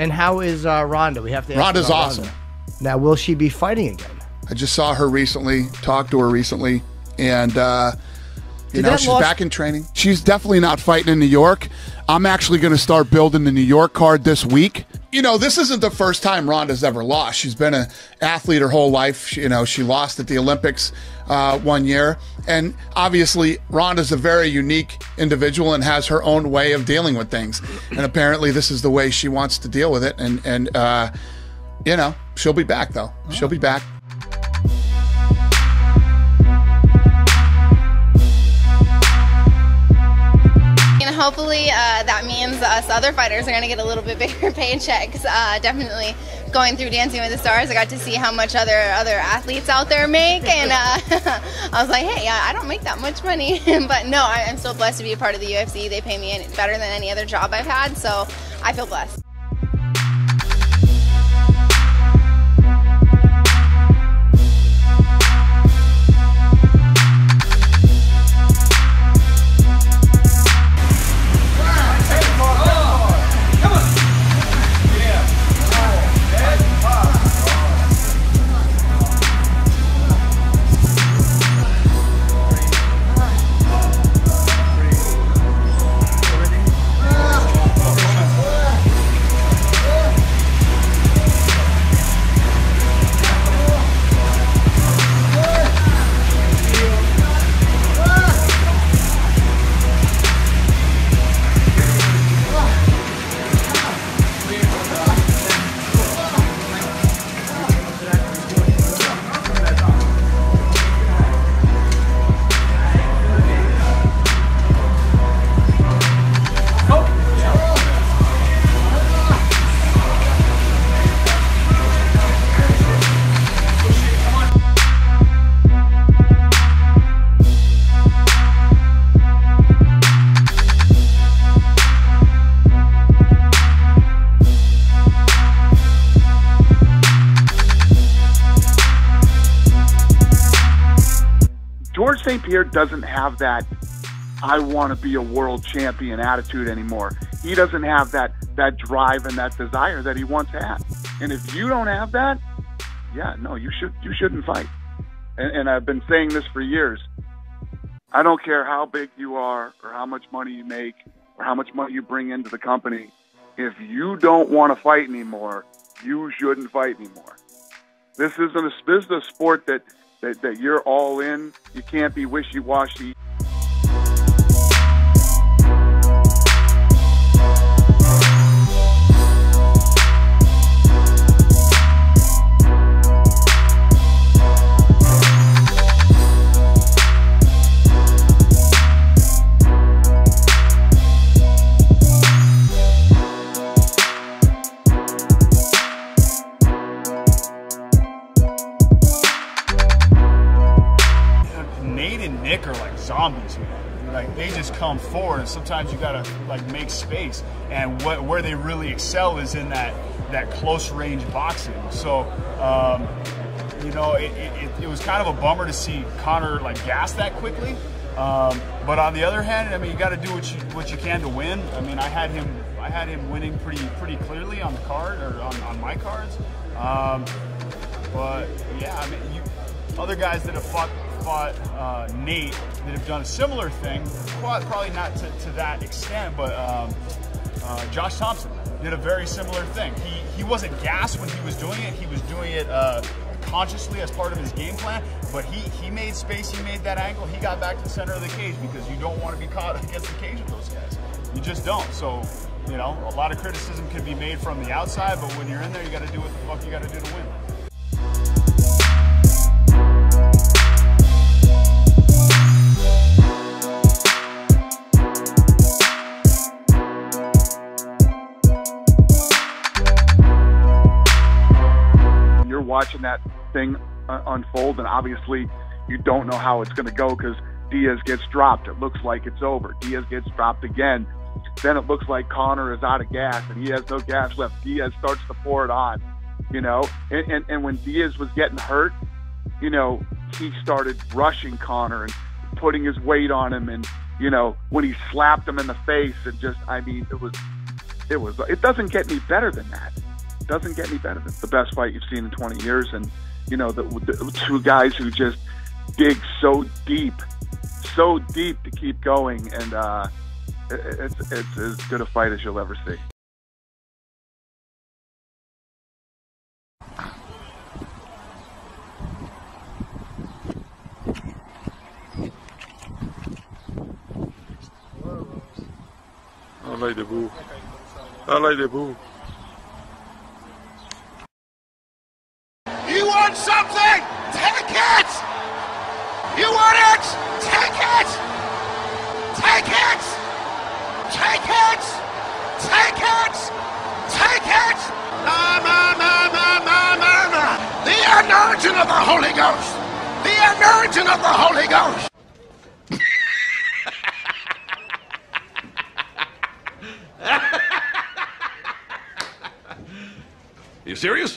And how is Ronda? We have to ask Ronda's about awesome. Ronda. Now, will she be fighting again? I just saw her recently, talked to her recently, and you know, she's back in training. She's definitely not fighting in New York. I'm actually going to start building the New York card this week. You know, this isn't the first time Ronda's ever lost. She's been an athlete her whole life. You know, she lost at the Olympics one year. And obviously, Ronda's a very unique individual and has her own way of dealing with things. And apparently, this is the way she wants to deal with it. And you know, she'll be back, though. She'll be back. Hopefully that means us other fighters are going to get a little bit bigger paychecks. Definitely going through Dancing with the Stars, I got to see how much other athletes out there make, and I was like, hey, I don't make that much money. But no, I'm so blessed to be a part of the UFC. They pay me better than any other job I've had, so I feel blessed. St. Pierre doesn't have that I want to be a world champion attitude anymore. He doesn't have that drive and that desire that he once had. And if you don't have that, yeah, no, you shouldn't fight. And I've been saying this for years. I don't care how big you are or how much money you make or how much money you bring into the company. If you don't want to fight anymore, you shouldn't fight anymore. This is a sport that you're all in. You can't be wishy-washy. Are like zombies, man. Like they just come forward, and sometimes you gotta like make space. And where they really excel is in that close range boxing. So you know, it was kind of a bummer to see Conor like gas that quickly. But on the other hand, I mean, you got to do what you can to win. I mean, I had him winning pretty clearly on the card or on my cards. But yeah, I mean, other guys that have fought Nate that have done a similar thing, probably not to that extent, but Josh Thompson did a very similar thing. He wasn't gassed when he was doing it. He was doing it consciously as part of his game plan, but he made space, he made that angle, he got back to the center of the cage because you don't want to be caught against the cage with those guys. You just don't. So, you know, a lot of criticism can be made from the outside, but when you're in there, you got to do what the fuck you got to do to win. Watching that thing unfold, and obviously you don't know how it's going to go because Diaz gets dropped. It looks like it's over. Diaz gets dropped again. Then it looks like Conor is out of gas and he has no gas left. Diaz starts to pour it on, you know. And when Diaz was getting hurt, you know, he started rushing Conor and putting his weight on him. And, you know, when he slapped him in the face, and just, I mean, it was It doesn't get any better than that. It doesn't get any better than the best fight you've seen in 20 years. And, you know, the two guys who just dig so deep to keep going. And it's as good a fight as you'll ever see. I like the boo. I like the boo. You want something? Take it! You want it? Take it! Take it! Take it! Take it! Take it! The anointing of the Holy Ghost! The anointing of the Holy Ghost! You serious?